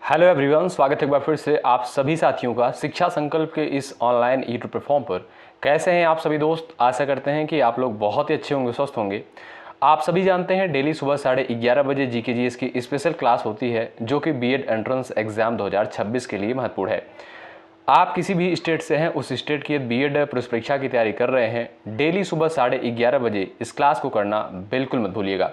Hello everyone, स्वागत है एक बार फिर से आप सभी साथियों का शिक्षा संकल्प के इस ऑनलाइन यूट्यूब प्लेटफॉर्म पर। कैसे हैं आप सभी दोस्त? आशा करते हैं कि आप लोग बहुत ही अच्छे होंगे, स्वस्थ होंगे। आप सभी जानते हैं डेली सुबह 11:30 बजे जीके जीएस की स्पेशल क्लास होती है जो कि बीएड एंट्रेंस एग्जाम 2026 के लिए महत्वपूर्ण है। आप किसी भी स्टेट से हैं, उस स्टेट की बीएड प्रवेश परीक्षा की तैयारी कर रहे हैं, डेली सुबह 11:30 बजे इस क्लास को करना बिल्कुल मत भूलिएगा।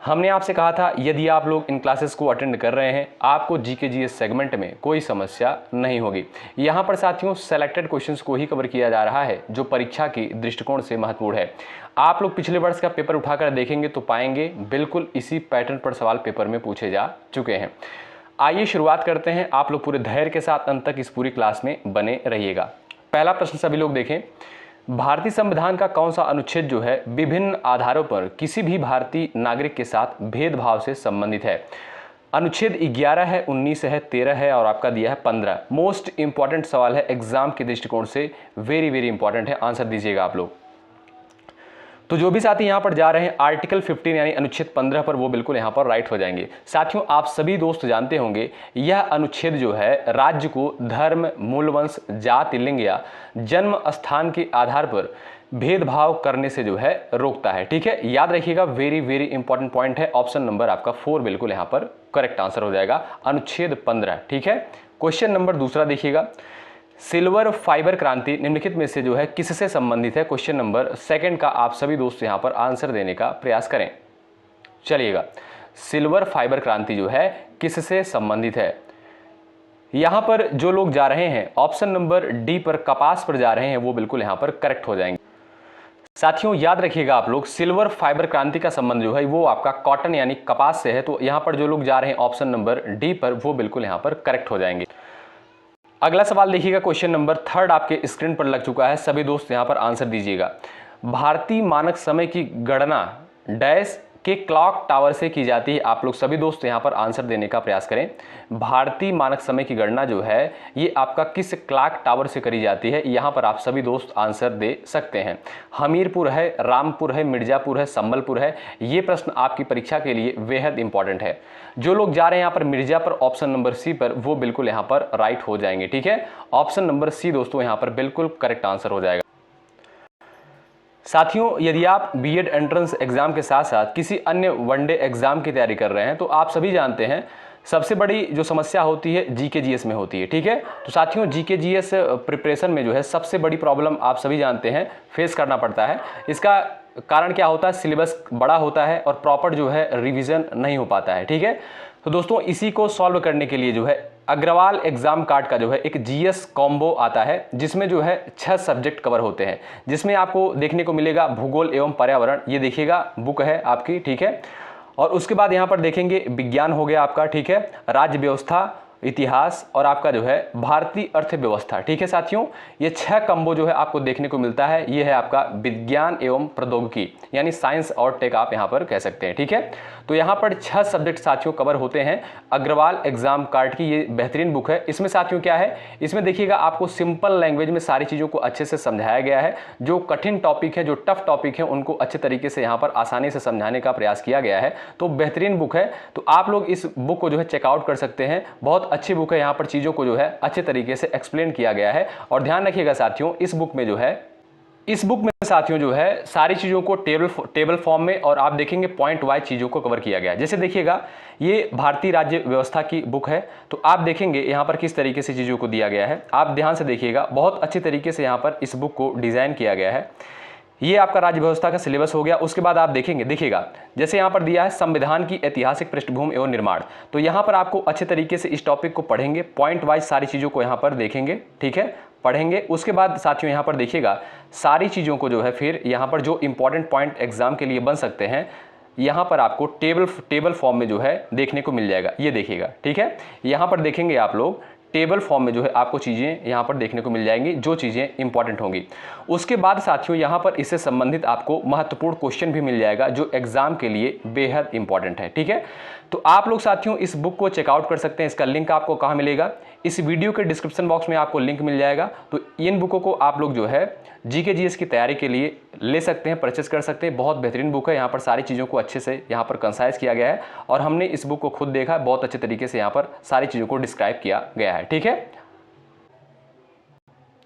हमने आपसे कहा था यदि आप लोग इन क्लासेस को अटेंड कर रहे हैं आपको जीके जीएस सेगमेंट में कोई समस्या नहीं होगी। यहाँ पर साथियों सेलेक्टेड क्वेश्चंस को ही कवर किया जा रहा है जो परीक्षा की दृष्टिकोण से महत्वपूर्ण है। आप लोग पिछले वर्ष का पेपर उठाकर देखेंगे तो पाएंगे बिल्कुल इसी पैटर्न पर सवाल पेपर में पूछे जा चुके हैं। आइए शुरुआत करते हैं। आप लोग पूरे धैर्य के साथ अंत तक इस पूरी क्लास में बने रहिएगा। पहला प्रश्न सभी लोग देखें, भारतीय संविधान का कौन सा अनुच्छेद जो है विभिन्न आधारों पर किसी भी भारतीय नागरिक के साथ भेदभाव से संबंधित है? अनुच्छेद 11 है, 19 है, 13 है और आपका दिया है 15। मोस्ट इंपॉर्टेंट सवाल है एग्जाम के दृष्टिकोण से, वेरी इंपॉर्टेंट है, आंसर दीजिएगा आप लोग। तो जो भी साथी यहाँ पर जा रहे हैं आर्टिकल 15 यानी अनुच्छेद 15 पर, वो बिल्कुल यहाँ पर राइट हो जाएंगे। साथियों आप सभी दोस्त जानते होंगे यह अनुच्छेद जो है राज्य को धर्म, मूलवंश, जाति, लिंग या जन्म स्थान के आधार पर भेदभाव करने से जो है रोकता है। ठीक है, याद रखिएगा, वेरी इंपॉर्टेंट पॉइंट है। ऑप्शन नंबर आपका 4 बिल्कुल यहाँ पर करेक्ट आंसर हो जाएगा, अनुच्छेद 15। ठीक है, क्वेश्चन नंबर दूसरा देखिएगा, सिल्वर फाइबर क्रांति निम्नलिखित में से जो है किससे संबंधित है? क्वेश्चन नंबर सेकंड का आप सभी दोस्त यहां पर आंसर देने का प्रयास करें। चलिएगा, सिल्वर फाइबर क्रांति जो है किससे संबंधित है? यहां पर जो लोग जा रहे हैं ऑप्शन नंबर डी पर, कपास पर जा रहे हैं, वो बिल्कुल यहां पर करेक्ट हो जाएंगे। साथियों याद रखिएगा आप लोग, सिल्वर फाइबर क्रांति का संबंध जो है वो आपका कॉटन यानी कपास से है, तो यहां पर जो लोग जा रहे हैं ऑप्शन नंबर डी पर, वो बिल्कुल यहां पर करेक्ट हो जाएंगे। अगला सवाल देखिएगा, क्वेश्चन नंबर 3 आपके स्क्रीन पर लग चुका है, सभी दोस्त यहां पर आंसर दीजिएगा। भारतीय मानक समय की गणना डैश के क्लॉक टावर से की जाती है। आप लोग सभी दोस्त यहां पर आंसर देने का प्रयास करें। भारतीय मानक समय की गणना जो है ये आपका किस क्लॉक टावर से करी जाती है? यहां पर आप सभी दोस्त आंसर दे सकते हैं। हमीरपुर है, रामपुर है, मिर्जापुर है, संबलपुर है। ये प्रश्न आपकी परीक्षा के लिए बेहद इंपॉर्टेंट है। जो लोग जा रहे हैं यहाँ पर मिर्जा पर, ऑप्शन नंबर सी पर, वो बिल्कुल यहाँ पर राइट हो जाएंगे। ठीक है, ऑप्शन नंबर सी दोस्तों यहाँ पर बिल्कुल करेक्ट आंसर हो जाएगा। साथियों यदि आप बीएड एंट्रेंस एग्जाम के साथ साथ किसी अन्य वनडे एग्जाम की तैयारी कर रहे हैं तो आप सभी जानते हैं सबसे बड़ी जो समस्या होती है जीके जीएस में होती है। ठीक है, तो साथियों जीके जीएस प्रिपरेशन में जो है सबसे बड़ी प्रॉब्लम आप सभी जानते हैं फेस करना पड़ता है। इसका कारण क्या होता है? सिलेबस बड़ा होता है और प्रॉपर जो है रिवीजन नहीं हो पाता है। ठीक है, तो दोस्तों इसी को सॉल्व करने के लिए जो है अग्रवाल एग्जाम कार्ड का जो है एक जीएस कॉम्बो आता है जिसमें जो है 6 सब्जेक्ट कवर होते हैं, जिसमें आपको देखने को मिलेगा भूगोल एवं पर्यावरण, ये देखिएगा बुक है आपकी। ठीक है, और उसके बाद यहाँ पर देखेंगे विज्ञान हो गया आपका। ठीक है, राज्य व्यवस्था, इतिहास और आपका जो है भारतीय अर्थव्यवस्था। ठीक है साथियों, ये 6 कम्बो जो है आपको देखने को मिलता है। ये है आपका विज्ञान एवं प्रौद्योगिकी यानी साइंस और टेक आप यहाँ पर कह सकते हैं। ठीक है, तो यहाँ पर 6 सब्जेक्ट साथियों कवर होते हैं अग्रवाल एग्जाम कार्ड की। ये बेहतरीन बुक है। इसमें साथियों क्या है, इसमें देखिएगा आपको सिंपल लैंग्वेज में सारी चीज़ों को अच्छे से समझाया गया है। जो कठिन टॉपिक है, जो टफ टॉपिक है, उनको अच्छे तरीके से यहाँ पर आसानी से समझाने का प्रयास किया गया है। तो बेहतरीन बुक है, तो आप लोग इस बुक को जो है चेकआउट कर सकते हैं। बहुत अच्छी बुक है, यहाँ पर चीज़ों को जो है अच्छे तरीके से एक्सप्लेन किया गया है। और ध्यान रखिएगा साथियों, इस बुक में साथियों जो है सारी चीज़ों को टेबल फॉर्म में और आप देखेंगे पॉइंट वाइज चीज़ों को कवर किया गया है। जैसे देखिएगा ये भारतीय राज्य व्यवस्था की बुक है, तो आप देखेंगे यहाँ पर किस तरीके से चीज़ों को दिया गया है। आप ध्यान से देखिएगा, बहुत अच्छे तरीके से यहाँ पर इस बुक को डिज़ाइन किया गया है। ये आपका राज्य व्यवस्था का सिलेबस हो गया। उसके बाद आप देखेंगे, देखिएगा जैसे यहाँ पर दिया है संविधान की ऐतिहासिक पृष्ठभूमि एवं निर्माण, तो यहाँ पर आपको अच्छे तरीके से इस टॉपिक को पढ़ेंगे, पॉइंट वाइज सारी चीज़ों को यहाँ पर देखेंगे। ठीक है, पढ़ेंगे। उसके बाद साथियों यहाँ पर देखिएगा सारी चीज़ों को जो है फिर यहाँ पर जो इंपॉर्टेंट पॉइंट एग्जाम के लिए बन सकते हैं यहाँ पर आपको टेबल फॉर्म में जो है देखने को मिल जाएगा। ये देखिएगा, ठीक है, यहाँ पर देखेंगे आप लोग टेबल फॉर्म में जो है आपको चीज़ें यहाँ पर देखने को मिल जाएंगी जो चीज़ें इंपॉर्टेंट होंगी। उसके बाद साथियों यहाँ पर इससे संबंधित आपको महत्वपूर्ण क्वेश्चन भी मिल जाएगा जो एग्जाम के लिए बेहद इंपॉर्टेंट है। ठीक है, तो आप लोग साथियों इस बुक को चेकआउट कर सकते हैं। इसका लिंक आपको कहाँ मिलेगा, इस वीडियो के डिस्क्रिप्शन बॉक्स में आपको लिंक मिल जाएगा। तो इन बुकों को आप लोग जो है जीके जीएस की तैयारी के लिए ले सकते हैं, परचेस कर सकते हैं। बहुत बेहतरीन बुक है, यहाँ पर सारी चीज़ों को अच्छे से यहाँ पर कंसाइज किया गया है और हमने इस बुक को खुद देखा, बहुत अच्छे तरीके से यहाँ पर सारी चीज़ों को डिस्क्राइब किया गया है। ठीक है,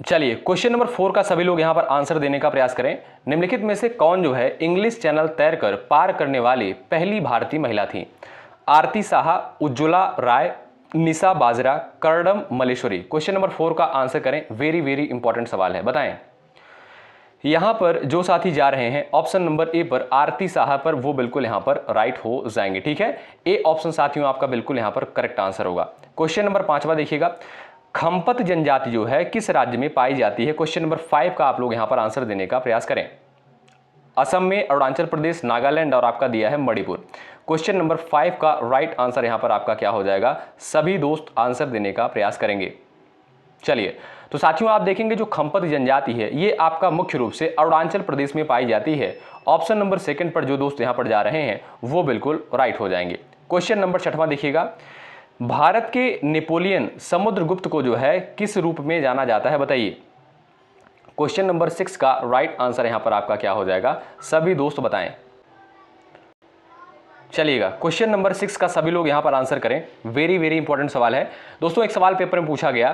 चलिए क्वेश्चन नंबर 4 का सभी लोग यहां पर आंसर देने का प्रयास करें। निम्नलिखित में से कौन जो है इंग्लिश चैनल तैरकर पार करने वाली पहली भारतीय महिला थी? आरती साहा, उज्ज्वला राय, निशा बाजरा, कर्णम मलेश्वरी। क्वेश्चन नंबर 4 का आंसर करें, वेरी वेरी इंपॉर्टेंट सवाल है, बताएं। यहां पर जो साथी जा रहे हैं ऑप्शन नंबर ए पर आरती साहा पर, वो बिल्कुल यहां पर राइट हो जाएंगे। ठीक है, ए ऑप्शन साथियों आपका बिल्कुल यहां पर करेक्ट आंसर होगा। क्वेश्चन नंबर 5वां देखिएगा, खम्पत जनजाति जो है किस राज्य में पाई जाती है? क्वेश्चन नंबर 5 का आप लोग यहां पर आंसर देने का प्रयास करें। असम में, अरुणाचल प्रदेश, नागालैंड और आपका दिया है मणिपुर। क्वेश्चन नंबर 5 का राइट आंसर यहां पर आपका क्या हो जाएगा? सभी दोस्त आंसर देने का प्रयास करेंगे। चलिए, तो साथियों आप देखेंगे जो खम्पत जनजाति है ये आपका मुख्य रूप से अरुणाचल प्रदेश में पाई जाती है। ऑप्शन नंबर 2 पर जो दोस्त यहां पर जा रहे हैं वो बिल्कुल राइट हो जाएंगे। क्वेश्चन नंबर 6वां देखिएगा, भारत के नेपोलियन समुद्रगुप्त को जो है किस रूप में जाना जाता है? बताइए। क्वेश्चन नंबर 6 का राइट आंसर यहां पर आपका क्या हो जाएगा? सभी दोस्त बताएं। चलिएगा, क्वेश्चन नंबर 6 का सभी लोग यहां पर आंसर करें, वेरी वेरी इंपॉर्टेंट सवाल है दोस्तों। एक सवाल पेपर में पूछा गया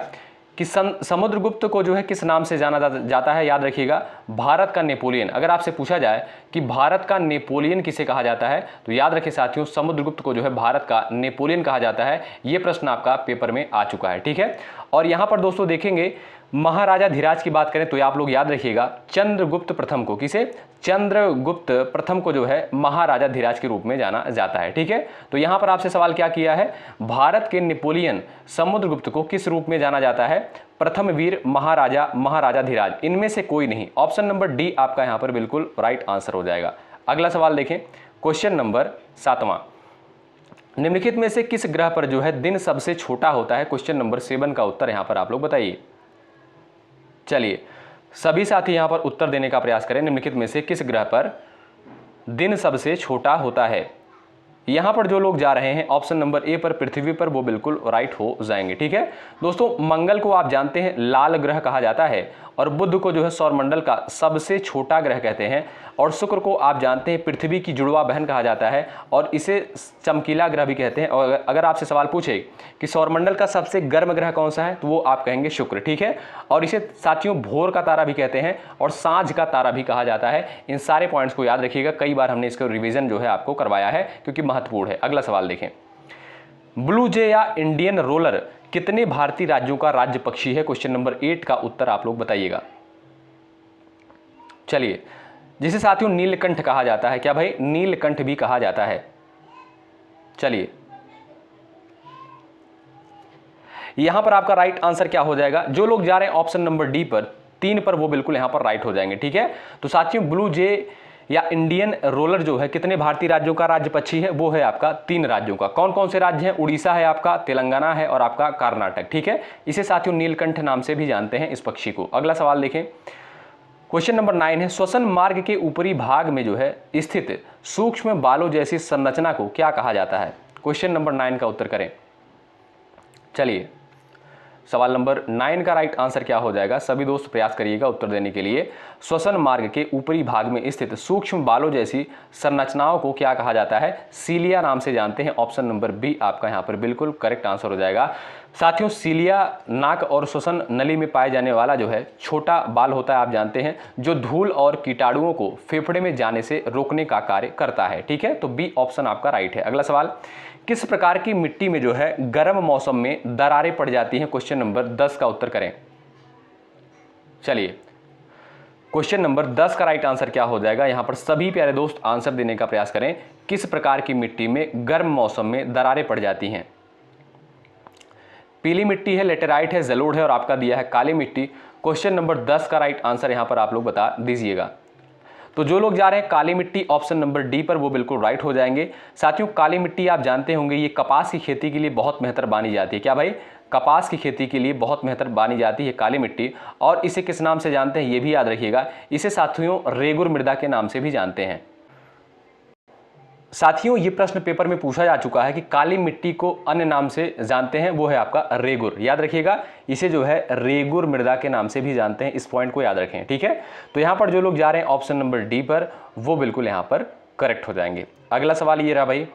कि समुद्रगुप्त को जो है किस नाम से जाना जाता है? याद रखिएगा, भारत का नेपोलियन। अगर आपसे पूछा जाए कि भारत का नेपोलियन किसे कहा जाता है तो याद रखिए साथियों, समुद्रगुप्त को जो है भारत का नेपोलियन कहा जाता है। यह प्रश्न आपका पेपर में आ चुका है। ठीक है, और यहां पर दोस्तों देखेंगे महाराजा धीराज की बात करें तो आप लोग याद रखिएगा चंद्रगुप्त प्रथम को, किसे? चंद्रगुप्त प्रथम को जो है महाराजा धीराज के रूप में जाना जाता है। ठीक है, तो यहां पर आपसे सवाल क्या किया है, भारत के नेपोलियन समुद्रगुप्त को किस रूप में जाना जाता है? प्रथम वीर, महाराजा, महाराजा धीराज, इनमें से कोई नहीं। ऑप्शन नंबर डी आपका यहां पर बिल्कुल राइट आंसर हो जाएगा। अगला सवाल देखें, क्वेश्चन नंबर 7वां, निम्नलिखित में से किस ग्रह पर जो है दिन सबसे छोटा होता है? क्वेश्चन नंबर 7 का उत्तर यहां पर आप लोग बताइए। चलिए, सभी साथी यहां पर उत्तर देने का प्रयास करें, निम्नलिखित में से किस ग्रह पर दिन सबसे छोटा होता है? यहां पर जो लोग जा रहे हैं ऑप्शन नंबर ए पर पृथ्वी पर, वो बिल्कुल राइट हो जाएंगे। ठीक है दोस्तों, मंगल को आप जानते हैं लाल ग्रह कहा जाता है और बुध को जो है सौरमंडल का सबसे छोटा ग्रह कहते हैं, और शुक्र को आप जानते हैं पृथ्वी की जुड़वा बहन कहा जाता है और इसे चमकीला ग्रह भी कहते हैं। और अगर आपसे सवाल पूछे कि सौरमंडल का सबसे गर्म ग्रह कौन सा है तो वो आप कहेंगे शुक्र। ठीक है, और इसे साथियों भोर का तारा भी कहते हैं और सांझ का तारा भी कहा जाता है। इन सारे पॉइंट्स को याद रखिएगा, कई बार हमने इसका रिवीजन जो है आपको करवाया है क्योंकि महत्वपूर्ण है। अगला सवाल देखें, ब्लू जे या इंडियन रोलर कितने भारतीय राज्यों का राज्य पक्षी है? क्वेश्चन नंबर 8 का उत्तर आप लोग बताइएगा। चलिए, जिसे साथियों नीलकंठ कहा जाता है, क्या भाई? नीलकंठ भी कहा जाता है। चलिए, यहां पर आपका राइट आंसर क्या हो जाएगा? जो लोग जा रहे हैं ऑप्शन नंबर डी पर, 3 पर, वो बिल्कुल यहां पर राइट हो जाएंगे। ठीक है, तो साथियों ब्लू जे या इंडियन रोलर जो है कितने भारतीय राज्यों का राज्य पक्षी है? वो है आपका 3 राज्यों का। कौन कौन से राज्य हैं? उड़ीसा है आपका, तेलंगाना है और आपका कर्नाटक। ठीक है, इसे साथियों नीलकंठ नाम से भी जानते हैं इस पक्षी को। अगला सवाल देखें, क्वेश्चन नंबर 9 है, श्वसन मार्ग के ऊपरी भाग में जो है स्थित सूक्ष्म बालों जैसी संरचना को क्या कहा जाता है? क्वेश्चन नंबर 9 का उत्तर करें। चलिए, सवाल नंबर 9 का राइट आंसर क्या हो जाएगा? सभी दोस्त प्रयास करिएगा उत्तर देने के लिए। श्वसन मार्ग के ऊपरी भाग में स्थित सूक्ष्म बालों जैसी संरचनाओं को क्या कहा जाता है? सीलिया नाम से जानते हैं। ऑप्शन नंबर बी आपका यहां पर बिल्कुल करेक्ट आंसर हो जाएगा। साथियों, सीलिया नाक और श्वसन नली में पाए जाने वाला जो है छोटा बाल होता है, आप जानते हैं, जो धूल और कीटाणुओं को फेफड़े में जाने से रोकने का कार्य करता है। ठीक है, तो बी ऑप्शन आपका राइट है। अगला सवाल, किस प्रकार की मिट्टी में जो है गर्म मौसम में दरारें पड़ जाती हैं? क्वेश्चन नंबर 10 का उत्तर करें। चलिए, क्वेश्चन नंबर 10 का राइट आंसर क्या हो जाएगा? यहां पर सभी प्यारे दोस्त आंसर देने का प्रयास करें। किस प्रकार की मिट्टी में गर्म मौसम में दरारें पड़ जाती हैं? पीली मिट्टी है, लेटेराइट है, जलोढ़ है और आपका दिया है काली मिट्टी। क्वेश्चन नंबर 10 का राइट आंसर यहां पर आप लोग बता दीजिएगा। तो जो लोग जा रहे हैं काली मिट्टी ऑप्शन नंबर डी पर, वो बिल्कुल राइट हो जाएंगे। साथियों, काली मिट्टी आप जानते होंगे ये कपास की खेती के लिए बहुत बेहतर मानी जाती है। क्या भाई? कपास की खेती के लिए बहुत बेहतर मानी जाती है काली मिट्टी। और इसे किस नाम से जानते हैं ये भी याद रखिएगा, इसे साथियों रेगुर मृदा के नाम से भी जानते हैं। साथियों ये प्रश्न पेपर में पूछा जा चुका है कि काली मिट्टी को अन्य नाम से जानते हैं, वो है आपका रेगुर। याद रखिएगा, इसे जो है रेगुर मृदा के नाम से भी जानते हैं, इस पॉइंट को याद रखें, ठीक है। तो यहां पर जो लोग जा रहे हैं ऑप्शन नंबर डी पर, वो बिल्कुल यहां पर करेक्ट हो जाएंगे। अगला सवाल ये रहा भाई,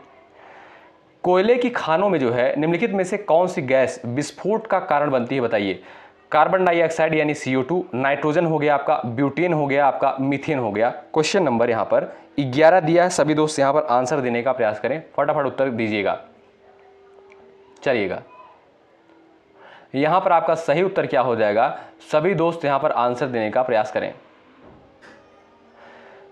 कोयले की खानों में जो है निम्नलिखित में से कौन सी गैस विस्फोट का कारण बनती है, बताइए। कार्बन डाइऑक्साइड यानी CO2, नाइट्रोजन हो गया आपका, ब्यूटेन हो गया आपका, मीथेन हो गया। क्वेश्चन नंबर यहाँ पर 11 दिया है, सभी दोस्त यहाँ पर आंसर देने का प्रयास करें, फटाफट उत्तर दीजिएगा। चलिएगा, यहाँ पर आपका सही उत्तर क्या हो जाएगा, सभी दोस्त यहाँ पर आंसर देने का प्रयास करें।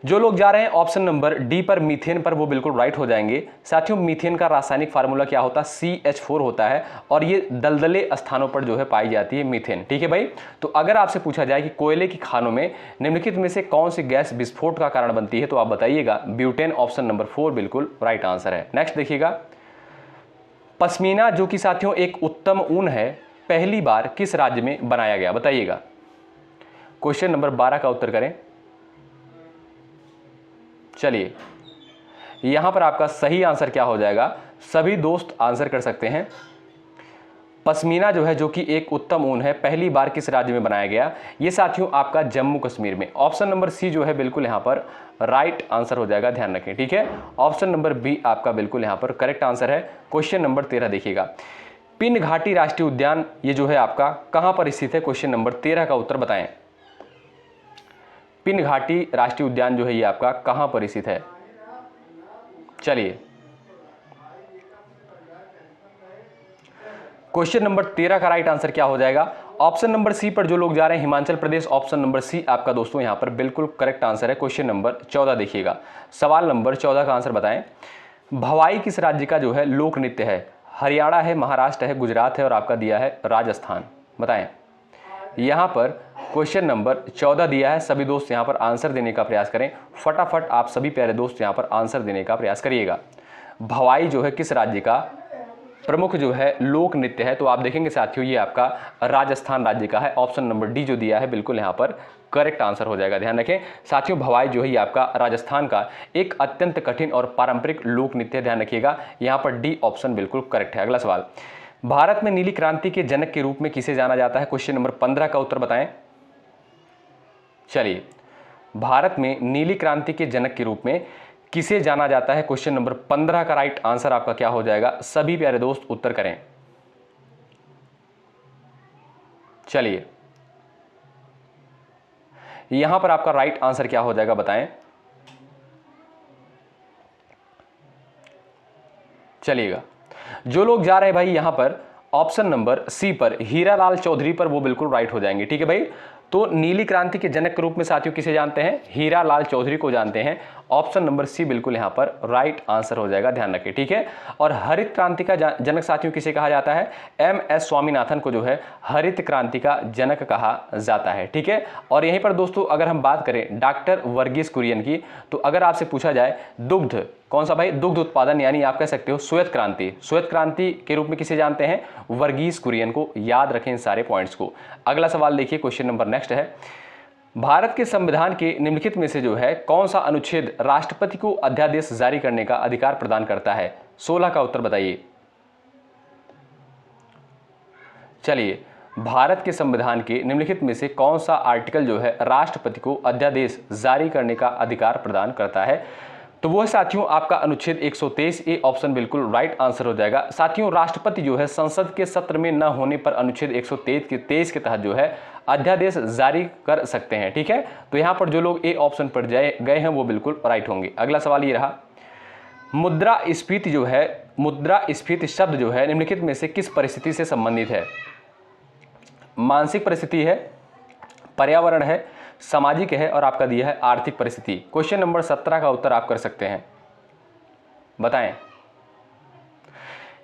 जो लोग जा रहे हैं ऑप्शन नंबर डी पर, मीथेन पर, वो बिल्कुल राइट हो जाएंगे। साथियों मीथेन का रासायनिक फार्मूला क्या होता है, CH4 होता है, और ये दलदले स्थानों पर जो है पाई जाती है मीथेन, ठीक है भाई। तो अगर आपसे पूछा जाए कि कोयले की खानों में निम्नलिखित में से कौन सी गैस विस्फोट का कारण बनती है, तो आप बताइएगा ब्यूटेन, ऑप्शन नंबर 4 बिल्कुल राइट आंसर है। नेक्स्ट देखिएगा, पश्मीना जो कि साथियों एक उत्तम ऊन है, पहली बार किस राज्य में बनाया गया, बताइएगा। क्वेश्चन नंबर 12 का उत्तर करें। चलिए, यहां पर आपका सही आंसर क्या हो जाएगा, सभी दोस्त आंसर कर सकते हैं। पश्मीना जो है, जो कि एक उत्तम ऊन है, पहली बार किस राज्य में बनाया गया, ये साथियों आपका जम्मू कश्मीर में। ऑप्शन नंबर सी जो है बिल्कुल यहां पर राइट आंसर हो जाएगा, ध्यान रखें, ठीक है। ऑप्शन नंबर बी आपका बिल्कुल यहां पर करेक्ट आंसर है। क्वेश्चन नंबर 13 देखिएगा, पिन घाटी राष्ट्रीय उद्यान ये जो है आपका कहां पर स्थित है, क्वेश्चन नंबर 13 का उत्तर बताएं। पिन घाटी राष्ट्रीय उद्यान जो है ये आपका कहां पर स्थित है। चलिए, क्वेश्चन नंबर 13 का राइट आंसर क्या हो जाएगा, ऑप्शन नंबर सी पर जो लोग जा रहे हैं Himachal Pradesh, option number C आपका दोस्तों यहां पर बिल्कुल करेक्ट आंसर है। क्वेश्चन नंबर 14 देखिएगा, सवाल नंबर 14 का आंसर बताएं। भवाई किस राज्य का जो है लोक नृत्य है, हरियाणा है, महाराष्ट्र है, गुजरात है, और आपका दिया है राजस्थान, बताएं। यहां पर क्वेश्चन नंबर 14 दिया है, सभी दोस्त यहां पर आंसर देने का प्रयास करें, फटाफट आप सभी प्यारे दोस्त यहां पर आंसर देने का प्रयास करिएगा। भवाई जो है किस राज्य का प्रमुख जो है लोक नृत्य है, तो आप देखेंगे साथियों ये आपका राजस्थान राज्य का है। ऑप्शन नंबर डी जो दिया है बिल्कुल यहाँ पर करेक्ट आंसर हो जाएगा, ध्यान रखें साथियों। भवाई जो है ये आपका राजस्थान का एक अत्यंत कठिन और पारंपरिक लोक नृत्य, ध्यान रखिएगा, यहाँ पर डी ऑप्शन बिल्कुल करेक्ट है। अगला सवाल, भारत में नीली क्रांति के जनक के रूप में किसे जाना जाता है, क्वेश्चन नंबर 15 का उत्तर बताएं। चलिए, भारत में नीली क्रांति के जनक के रूप में किसे जाना जाता है, क्वेश्चन नंबर 15 का राइट आंसर आपका क्या हो जाएगा, सभी प्यारे दोस्त उत्तर करें। चलिए, यहां पर आपका राइट आंसर क्या हो जाएगा, बताएं। चलिएगा, जो लोग जा रहे हैं भाई यहां पर ऑप्शन नंबर सी पर, हीरालाल चौधरी पर, वो बिल्कुल राइट हो जाएंगे, ठीक है भाई। तो नीली क्रांति के जनक के रूप में साथियों किसे जानते हैं, हीरालाल चौधरी को जानते हैं। ऑप्शन नंबर सी बिल्कुल यहां पर राइट आंसर हो जाएगा, ध्यान रखिए, ठीक है। और हरित क्रांति का जनक साथियों किसे कहा जाता है, MS स्वामीनाथन को जो है हरित क्रांति का जनक कहा जाता है, ठीक है। और यहीं पर दोस्तों अगर हम बात करें डॉक्टर वर्गीस कुरियन की, तो अगर आपसे पूछा जाए दुग्ध, कौन सा भाई, दुग्ध उत्पादन यानी आप कह सकते हो श्वेत क्रांति, श्वेत क्रांति के रूप में किसे जानते हैं, वर्गीस कुरियन को। याद रखें इन सारे पॉइंट्स को। अगला सवाल देखिए, क्वेश्चन नंबर नेक्स्ट है, भारत के संविधान के निम्नलिखित में से जो है कौन सा अनुच्छेद राष्ट्रपति को अध्यादेश जारी करने का अधिकार प्रदान करता है, 16 का उत्तर बताइए। चलिए, भारत के संविधान के निम्नलिखित में से कौन सा आर्टिकल जो है राष्ट्रपति को अध्यादेश जारी करने का अधिकार प्रदान करता है, तो वो साथियों आपका अनुच्छेद 123 ए, ऑप्शन बिल्कुल राइट आंसर हो जाएगा। साथियों राष्ट्रपति जो है संसद के सत्र में न होने पर अनुच्छेद 123 के तहत जो है अध्यादेश जारी कर सकते हैं, ठीक है। तो यहां पर जो लोग ए ऑप्शन पर गए हैं वो बिल्कुल राइट होंगे। अगला सवाल ये रहा, मुद्रास्फीति जो है, मुद्रास्फीति शब्द जो है निम्नलिखित में से किस परिस्थिति से संबंधित है, मानसिक परिस्थिति है, पर्यावरण है, सामाजिक है, और आपका दिया है आर्थिक परिस्थिति। क्वेश्चन नंबर 17 का उत्तर आप कर सकते हैं, बताएं।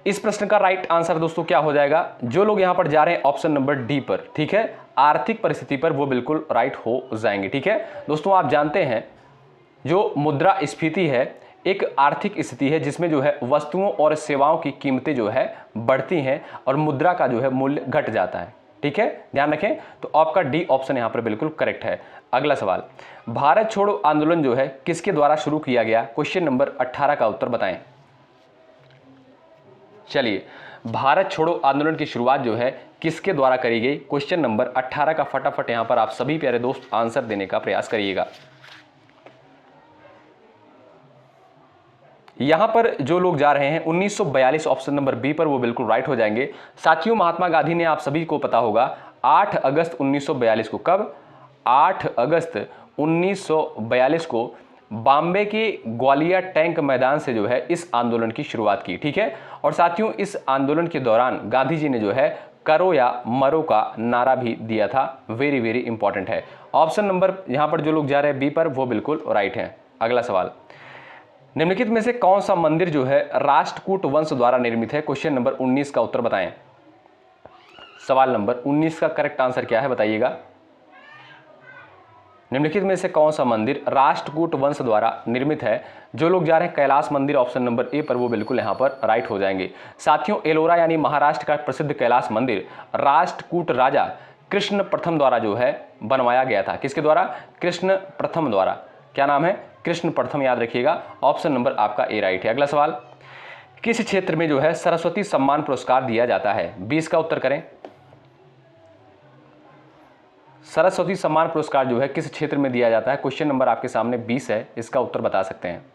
इस प्रश्न का राइट आंसर दोस्तों क्या हो जाएगा, जो लोग यहां पर जा रहे हैं ऑप्शन नंबर डी पर, ठीक है, आर्थिक परिस्थिति पर, वो बिल्कुल राइट हो जाएंगे, ठीक है। दोस्तों आप जानते हैं जो मुद्रास्फीति है एक आर्थिक स्थिति है जिसमें जो है वस्तुओं और सेवाओं की कीमतें जो है बढ़ती हैं और मुद्रा का जो है मूल्य घट जाता है, ठीक है, ध्यान रखें। तो आपका डी ऑप्शन यहां पर बिल्कुल करेक्ट है। अगला सवाल, भारत छोड़ो आंदोलन जो है किसके द्वारा शुरू किया गया? क्वेश्चन नंबर 18 का उत्तर बताएं। चलिए, भारत छोड़ो आंदोलन की शुरुआत जो है किसके द्वारा करी गई? क्वेश्चन नंबर 18 का फटाफट यहां पर आप सभी प्यारे दोस्त आंसर देने का प्रयास करिएगा। यहां पर जो लोग जा रहे हैं 1942 ऑप्शन नंबर बी पर, वो बिल्कुल राइट हो जाएंगे। साथियों, महात्मा गांधी ने, आप सभी को पता होगा, 8 अगस्त 1942 को, कब? 8 अगस्त 1942 को बॉम्बे के ग्वालियर टैंक मैदान से जो है इस आंदोलन की शुरुआत की। ठीक है, और साथियों इस आंदोलन के दौरान गांधी जी ने जो है करो या मरो का नारा भी दिया था। वेरी वेरी इंपॉर्टेंट है। ऑप्शन नंबर यहां पर जो लोग जा रहे हैं बी पर, वो बिल्कुल राइट है। अगला सवाल, निम्नलिखित में से कौन सा मंदिर जो है राष्ट्रकूट वंश द्वारा निर्मित है? क्वेश्चन नंबर 19 का उत्तर बताएं। सवाल नंबर 19 का करेक्ट आंसर क्या है बताइएगा। निम्नलिखित में से कौन सा मंदिर राष्ट्रकूट वंश द्वारा निर्मित है? जो लोग जा रहे हैं कैलाश मंदिर, ऑप्शन नंबर ए पर, वो बिल्कुल यहां पर राइट हो जाएंगे। साथियों, एलोरा यानी महाराष्ट्र का प्रसिद्ध कैलाश मंदिर राष्ट्रकूट राजा कृष्ण प्रथम द्वारा जो है बनवाया गया था। किसके द्वारा? कृष्ण प्रथम द्वारा। क्या नाम है? कृष्ण प्रथम, याद रखिएगा। ऑप्शन नंबर आपका ए राइट है। अगला सवाल, किस क्षेत्र में जो है सरस्वती सम्मान पुरस्कार दिया जाता है? 20 का उत्तर करें। सरस्वती सम्मान पुरस्कार जो है किस क्षेत्र में दिया जाता है? क्वेश्चन नंबर आपके सामने 20 है, इसका उत्तर बता सकते हैं।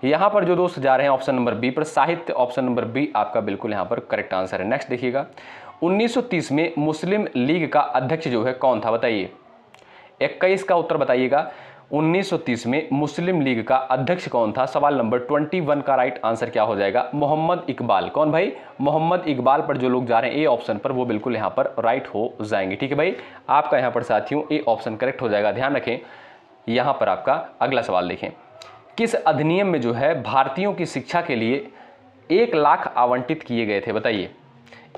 यहां पर जो दोस्त जा रहे हैं ऑप्शन नंबर बी पर, साहित्य, ऑप्शन नंबर बी आपका बिल्कुल यहां पर करेक्ट आंसर है। नेक्स्ट देखिएगा, 1930 में मुस्लिम लीग का अध्यक्ष जो है कौन था? बताइए। 21 का उत्तर बताइएगा। 1930 में मुस्लिम लीग का अध्यक्ष कौन था? सवाल नंबर 21 का राइट आंसर क्या हो जाएगा? मोहम्मद इकबाल। कौन भाई? मोहम्मद इकबाल पर जो लोग जा रहे हैं ए ऑप्शन पर, वो बिल्कुल यहां पर राइट हो जाएंगे। ठीक है भाई, आपका यहां पर साथियों ए ऑप्शन करेक्ट हो जाएगा। ध्यान रखें। यहां पर आपका अगला सवाल देखें, किस अधिनियम में जो है भारतीयों की शिक्षा के लिए 1 लाख आवंटित किए गए थे? बताइए।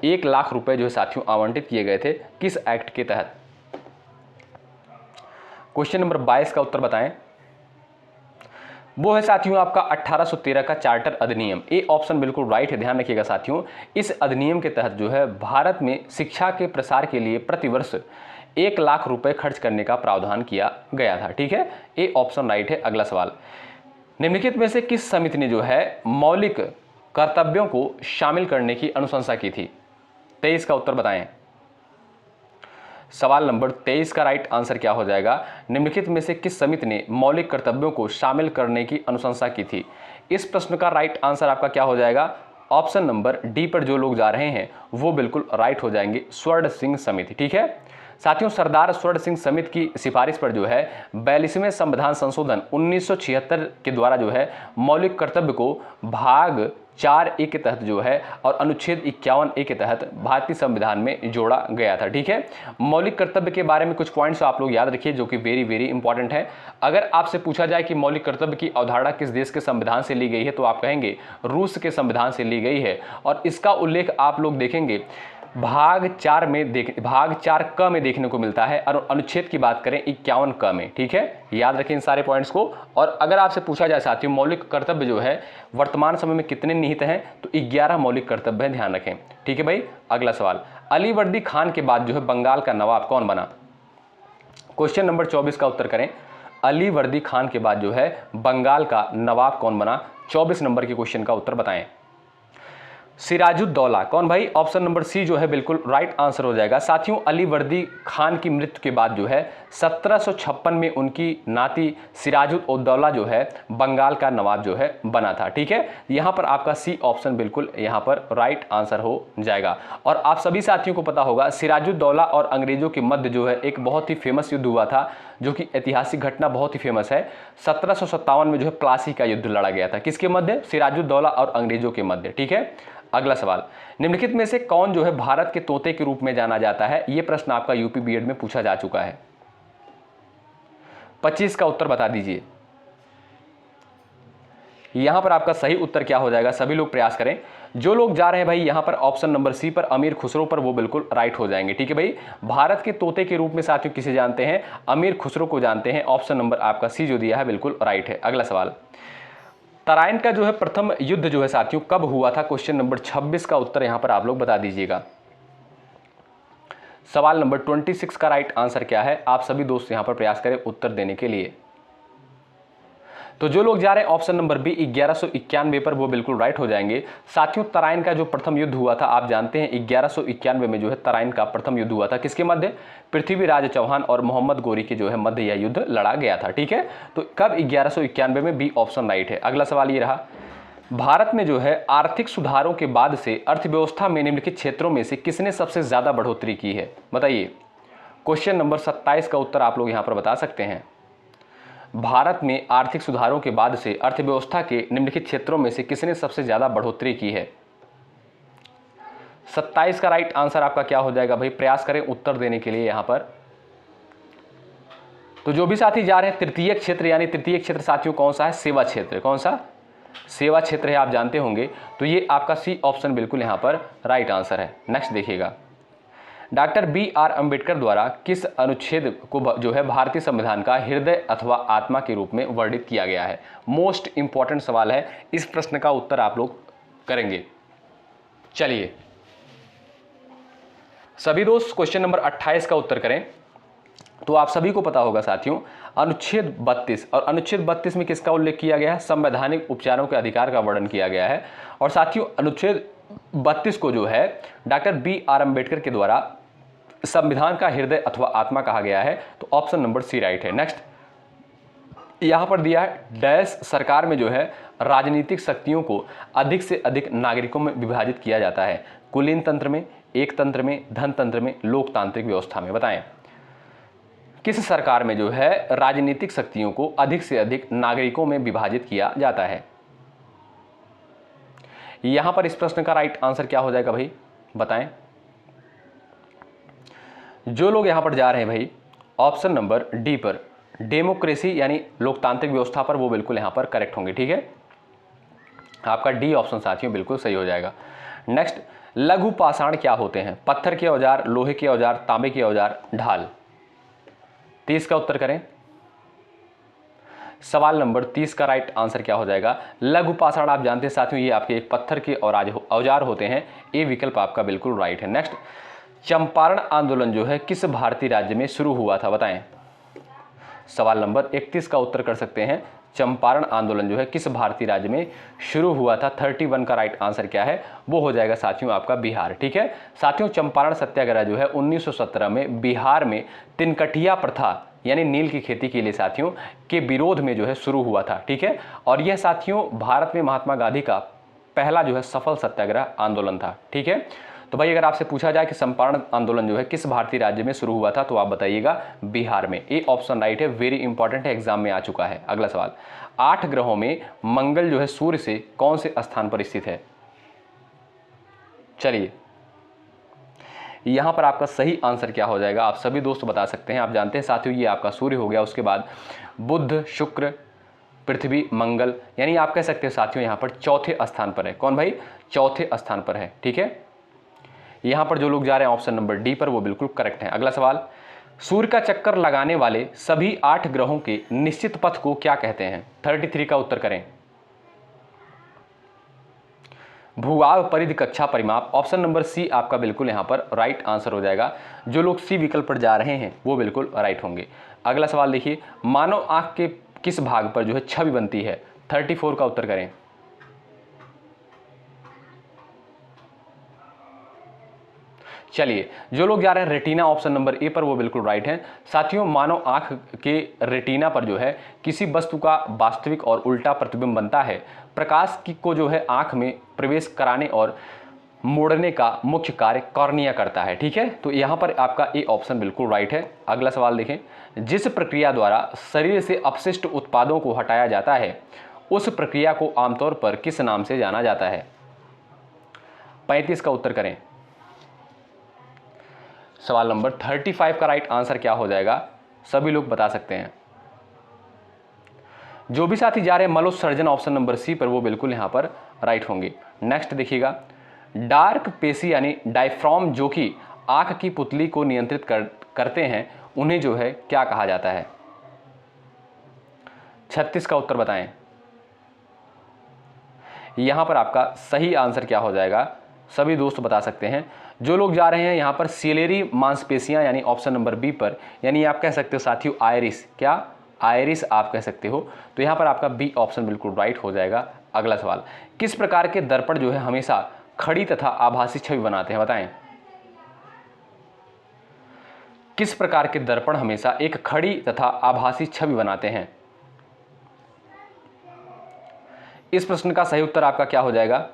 1 लाख रुपए जो है साथियों आवंटित किए गए थे, किस एक्ट के तहत? क्वेश्चन नंबर 22 का उत्तर बताएं। वो है साथियों आपका 1813 का चार्टर अधिनियम। ए ऑप्शन बिल्कुल राइट है। ध्यान रखिएगा साथियों, इस अधिनियम के तहत जो है भारत में शिक्षा के प्रसार के लिए प्रतिवर्ष 1 लाख रुपए खर्च करने का प्रावधान किया गया था। ठीक है, ए ऑप्शन राइट है। अगला सवाल, निम्नलिखित में से किस समिति ने जो है मौलिक कर्तव्यों को शामिल करने की अनुशंसा की थी? 23 का उत्तर बताएं। सवाल नंबर 23 का राइट आंसर क्या हो जाएगा? निम्नलिखित में से किस समिति ने मौलिक कर्तव्यों को शामिल करने की अनुशंसा की थी? इस प्रश्न का राइट आंसर आपका क्या हो जाएगा? ऑप्शन नंबर डी पर जो लोग जा रहे हैं वो बिल्कुल राइट हो जाएंगे, स्वर्ण सिंह समिति। ठीक है साथियों, सरदार स्वर्ण सिंह समिति की सिफारिश पर जो है 42वें संविधान संशोधन 1976 के द्वारा जो है मौलिक कर्तव्य को भाग 4A के तहत जो है और अनुच्छेद 51A के तहत भारतीय संविधान में जोड़ा गया था। ठीक है, मौलिक कर्तव्य के बारे में कुछ पॉइंट्स आप लोग याद रखिए जो कि वेरी वेरी इंपॉर्टेंट है। अगर आपसे पूछा जाए कि मौलिक कर्तव्य की अवधारणा किस देश के संविधान से ली गई है तो आप कहेंगे रूस के संविधान से ली गई है, और इसका उल्लेख आप लोग देखेंगे भाग 4 क में देखने को मिलता है, और अनुच्छेद की बात करें 51 क में। ठीक है, याद रखें इन सारे पॉइंट्स को। और अगर आपसे पूछा जाए साथियों मौलिक कर्तव्य जो है वर्तमान समय में कितने निहित हैं, तो 11 मौलिक कर्तव्य हैं, ध्यान रखें। ठीक है भाई, अगला सवाल, अली वर्दी खान के बाद जो है बंगाल का नवाब कौन बना? क्वेश्चन नंबर 24 का उत्तर करें। अली वर्दी खान के बाद जो है बंगाल का नवाब कौन बना? 24 नंबर के क्वेश्चन का उत्तर बताएं। सिराजुद्दौला। कौन भाई? ऑप्शन नंबर सी जो है बिल्कुल राइट आंसर हो जाएगा। साथियों, अली वर्दी खान की मृत्यु के बाद जो है 1756 में उनकी नाती सिराजुद्दौला जो है बंगाल का नवाब जो है बना था। ठीक है, यहां पर आपका सी ऑप्शन बिल्कुल यहां पर राइट आंसर हो जाएगा। और आप सभी साथियों को पता होगा सिराजुद्दौला और अंग्रेजों के मध्य जो है एक बहुत ही फेमस युद्ध हुआ था, जो कि ऐतिहासिक घटना बहुत ही फेमस है। 1757 में जो है प्लासी का युद्ध लड़ा गया था। किसके मध्य? सिराजुद्दौला और अंग्रेजों के मध्य। ठीक है, अगला सवाल, निम्नलिखित में से कौन जो है भारत के तोते के रूप में जाना जाता है? यह प्रश्न आपका यूपी बीएड में पूछा जा चुका है। 25 का उत्तर बता दीजिए। यहां पर आपका सही उत्तर क्या हो जाएगा? सभी लोग प्रयास करें। जो लोग जा रहे हैं भाई यहां पर ऑप्शन नंबर सी पर अमीर खुसरो पर, वो बिल्कुल राइट हो जाएंगे। ठीक है भाई, भारत के तोते के रूप में साथियों किसे जानते हैं? अमीर खुसरो को जानते हैं। ऑप्शन नंबर आपका सी जो दिया है बिल्कुल राइट है। अगला सवाल, तराइन का जो है प्रथम युद्ध जो है साथियों कब हुआ था? क्वेश्चन नंबर 26 का उत्तर यहां पर आप लोग बता दीजिएगा। सवाल नंबर 26 का राइट आंसर क्या है, आप सभी दोस्त यहां पर प्रयास करें उत्तर देने के लिए। तो जो लोग जा रहे हैं ऑप्शन नंबर बी 1191 पर, वो बिल्कुल राइट हो जाएंगे। साथियों, तराइन का जो प्रथम युद्ध हुआ था, आप जानते हैं 1191 में जो है तराइन का प्रथम युद्ध हुआ था। किसके मध्य? पृथ्वीराज चौहान और मोहम्मद गोरी के जो है मध्य यह युद्ध लड़ा गया था। ठीक है, तो कब? 1191 में। बी ऑप्शन राइट है। अगला सवाल ये रहा, भारत में जो है आर्थिक सुधारों के बाद से अर्थव्यवस्था में निम्नलिखित क्षेत्रों में से किसने सबसे ज्यादा बढ़ोतरी की है? बताइए। क्वेश्चन नंबर 27 का उत्तर आप लोग यहां पर बता सकते हैं। भारत में आर्थिक सुधारों के बाद से अर्थव्यवस्था के निम्नलिखित क्षेत्रों में से किसने सबसे ज्यादा बढ़ोतरी की है? 27 का राइट आंसर आपका क्या हो जाएगा भाई? प्रयास करें उत्तर देने के लिए यहां पर। तो जो भी साथी जा रहे हैं तृतीय क्षेत्र, यानी तृतीय क्षेत्र साथियों कौन सा है? सेवा क्षेत्र। कौन सा? सेवा क्षेत्र है, आप जानते होंगे। तो ये आपका सी ऑप्शन बिल्कुल यहां पर राइट आंसर है। नेक्स्ट देखिएगा, डॉक्टर बी.आर. अंबेडकर द्वारा किस अनुच्छेद को जो है भारतीय संविधान का हृदय अथवा आत्मा के रूप में वर्णित किया गया है? मोस्ट इंपॉर्टेंट सवाल है, इस प्रश्न का उत्तर आप लोग करेंगे। चलिए सभी दोस्त क्वेश्चन नंबर 28 का उत्तर करें। तो आप सभी को पता होगा साथियों, अनुच्छेद 32, और अनुच्छेद 32 में किसका उल्लेख किया गया है? संवैधानिक उपचारों के अधिकार का वर्णन किया गया है। और साथियों अनुच्छेद 32 को जो है डॉक्टर बी.आर. अंबेडकर के द्वारा संविधान का हृदय अथवा आत्मा कहा गया है। तो ऑप्शन नंबर सी राइट है। नेक्स्ट यहां पर दिया है, डैश सरकार में जो है राजनीतिक शक्तियों को अधिक से अधिक नागरिकों में विभाजित किया जाता है? कुलीन तंत्र में, एक तंत्र में, धन तंत्र में, लोकतांत्रिक व्यवस्था में? बताएं किस सरकार में जो है राजनीतिक शक्तियों को अधिक से अधिक नागरिकों में विभाजित किया जाता है? यहां पर इस प्रश्न का राइट आंसर क्या हो जाएगा भाई? बताएं। जो लोग यहां पर जा रहे हैं भाई ऑप्शन नंबर डी पर, डेमोक्रेसी यानी लोकतांत्रिक व्यवस्था पर, वो बिल्कुल यहां पर करेक्ट होंगे। ठीक है, आपका डी ऑप्शन साथियों बिल्कुल सही हो जाएगा। नेक्स्ट, लघु पाषाण क्या होते हैं? पत्थर के औजार, लोहे के औजार, तांबे के औजार, ढाल? 30 का उत्तर करें। सवाल नंबर 30 का राइट आंसर क्या हो जाएगा? लघु पाषाण आप जानते हैं साथियों, ये आपके एक पत्थर के औजार होते हैं। ए विकल्प आपका बिल्कुल राइट है। नेक्स्ट, चंपारण आंदोलन जो है किस भारतीय राज्य में शुरू हुआ था? बताएं। सवाल नंबर 31 का उत्तर कर सकते हैं, चंपारण आंदोलन जो है किस भारतीय राज्य में शुरू हुआ था? 31 का राइट आंसर क्या है? वो हो जाएगा साथियों आपका बिहार। ठीक है साथियों, चंपारण सत्याग्रह जो है 1917 में बिहार में तिनकठिया प्रथा यानी नील की खेती के लिए साथियों के विरोध में जो है शुरू हुआ था। ठीक है, और यह साथियों भारत में महात्मा गांधी का पहला जो है सफल सत्याग्रह आंदोलन था। ठीक है, तो भाई अगर आपसे पूछा जाए कि चंपारण आंदोलन जो है किस भारतीय राज्य में शुरू हुआ था, तो आप बताइएगा बिहार में। ए ऑप्शन राइट है, वेरी इंपॉर्टेंट है, एग्जाम में आ चुका है। अगला सवाल, 8 ग्रहों में मंगल जो है सूर्य से कौन से स्थान पर स्थित है? चलिए यहां पर आपका सही आंसर क्या हो जाएगा? आप सभी दोस्त बता सकते हैं। आप जानते हैं साथियों ये आपका सूर्य हो गया, उसके बाद बुध, शुक्र, पृथ्वी, मंगल, यानी आप कह सकते हैं साथियों यहां पर चौथे स्थान पर है। कौन भाई? चौथे स्थान पर है। ठीक है, यहां पर जो लोग जा रहे हैं ऑप्शन नंबर डी पर, वो बिल्कुल करेक्ट है। अगला सवाल, सूर्य का चक्कर लगाने वाले सभी 8 ग्रहों के निश्चित पथ को क्या कहते हैं? 33 का उत्तर करें। भूभाग परिधि कक्षा परिमाप, ऑप्शन नंबर सी आपका बिल्कुल यहां पर राइट आंसर हो जाएगा। जो लोग सी विकल्प पर जा रहे हैं वो बिल्कुल राइट होंगे। अगला सवाल देखिए, मानव आंख के किस भाग पर जो है छवि बनती है? 34 का उत्तर करें। चलिए जो लोग जा रहे हैं रेटिना ऑप्शन नंबर ए पर, वो बिल्कुल राइट हैं। साथियों मानव आंख के रेटिना पर जो है किसी वस्तु का वास्तविक और उल्टा प्रतिबिंब बनता है। प्रकाश की को जो है आंख में प्रवेश कराने और मोड़ने का मुख्य कार्य कॉर्निया करता है। ठीक है, तो यहाँ पर आपका ए ऑप्शन बिल्कुल राइट है। अगला सवाल देखें, जिस प्रक्रिया द्वारा शरीर से अपशिष्ट उत्पादों को हटाया जाता है उस प्रक्रिया को आमतौर पर किस नाम से जाना जाता है? 35 का उत्तर करें। सवाल नंबर 35 का राइट आंसर क्या हो जाएगा? सभी लोग बता सकते हैं। जो भी साथी जा रहे हैं मलोत्सर्जन ऑप्शन नंबर सी पर, वो बिल्कुल यहां पर राइट होंगे। नेक्स्ट देखिएगा, डार्क पेशी यानी डायफ्राम जो कि आंख की पुतली को नियंत्रित करते हैं उन्हें जो है क्या कहा जाता है? 36 का उत्तर बताएं। यहां पर आपका सही आंसर क्या हो जाएगा? सभी दोस्त बता सकते हैं। जो लोग जा रहे हैं यहाँ पर सिलेरी मांसपेशियाँ यानी ऑप्शन नंबर बी पर, यानी आप कह सकते हो साथियों आयरिस, क्या आयरिस आप कह सकते हो, तो यहाँ पर आपका बी ऑप्शन बिल्कुल राइट हो जाएगा। अगला सवाल, किस प्रकार के दर्पण जो है हमेशा खड़ी तथा आभासी छवि बनाते हैं, बताएं। किस प्रकार के दर्पण हमेशा एक खड़ी तथा आभासी छवि बनाते हैं। इस प्रश्न का सही उत्तर आपका क्या हो जाएगा,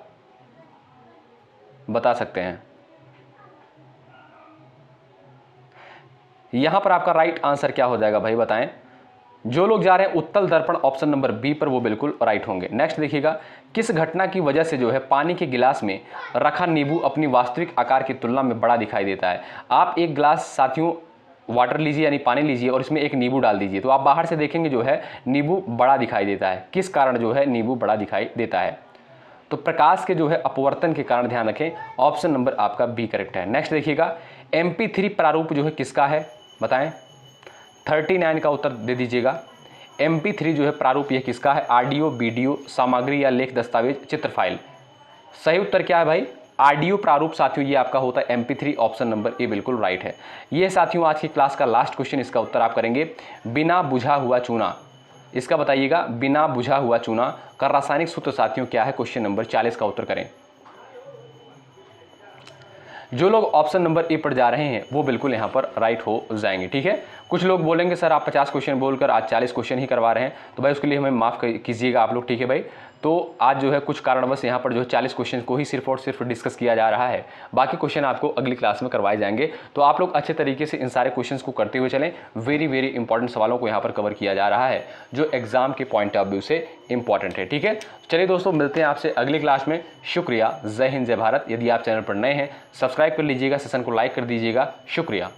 बता सकते हैं। यहां पर आपका राइट आंसर क्या हो जाएगा भाई, बताएं। जो लोग जा रहे हैं उत्तल दर्पण ऑप्शन नंबर बी पर, वो बिल्कुल राइट होंगे। नेक्स्ट देखिएगा, किस घटना की वजह से जो है पानी के गिलास में रखा नींबू अपनी वास्तविक आकार की तुलना में बड़ा दिखाई देता है। आप एक गिलास साथियों वाटर लीजिए यानी पानी लीजिए और इसमें एक नींबू डाल दीजिए, तो आप बाहर से देखेंगे जो है नींबू बड़ा दिखाई देता है। किस कारण जो है नींबू बड़ा दिखाई देता है, तो प्रकाश के जो है अपवर्तन के कारण, ध्यान रखें। ऑप्शन नंबर आपका बी करेक्ट है। नेक्स्ट देखिएगा, MP3 प्रारूप जो है किसका है, बताएं। 39 का उत्तर दे दीजिएगा। MP3 जो है प्रारूप यह किसका है, ऑडियो, वीडियो, सामग्री या लेख, दस्तावेज, चित्र फाइल। सही उत्तर क्या है भाई, ऑडियो प्रारूप साथियों ये आपका होता है MP3, ऑप्शन नंबर ए बिल्कुल राइट है। ये साथियों आज की क्लास का लास्ट क्वेश्चन, इसका उत्तर आप करेंगे बिना बुझा हुआ चूना। इसका बताइएगा, बिना बुझा हुआ चूना का रासायनिक सूत्र साथियों क्या है, क्वेश्चन नंबर 40 का उत्तर करें। जो लोग ऑप्शन नंबर ए पर जा रहे हैं वो बिल्कुल यहाँ पर राइट हो जाएंगे, ठीक है। कुछ लोग बोलेंगे सर आप 50 क्वेश्चन बोलकर आज 40 क्वेश्चन ही करवा रहे हैं, तो भाई उसके लिए हमें माफ़ कीजिएगा आप लोग, ठीक है भाई। तो आज जो है कुछ कारणवश यहाँ पर जो है 40 क्वेश्चन को ही सिर्फ और सिर्फ डिस्कस किया जा रहा है, बाकी क्वेश्चन आपको अगली क्लास में करवाए जाएंगे। तो आप लोग अच्छे तरीके से इन सारे क्वेश्चंस को करते हुए चलें। वेरी वेरी इंपॉर्टेंट सवालों को यहाँ पर कवर किया जा रहा है जो एग्जाम के पॉइंट ऑफ व्यू से इंपॉर्टेंट है, ठीक है। चलिए दोस्तों, मिलते हैं आपसे अगली क्लास में। शुक्रिया, जय हिंद, जय भारत। यदि आप चैनल पर नए हैं सब्सक्राइब कर लीजिएगा, सेशन को लाइक कर दीजिएगा। शुक्रिया।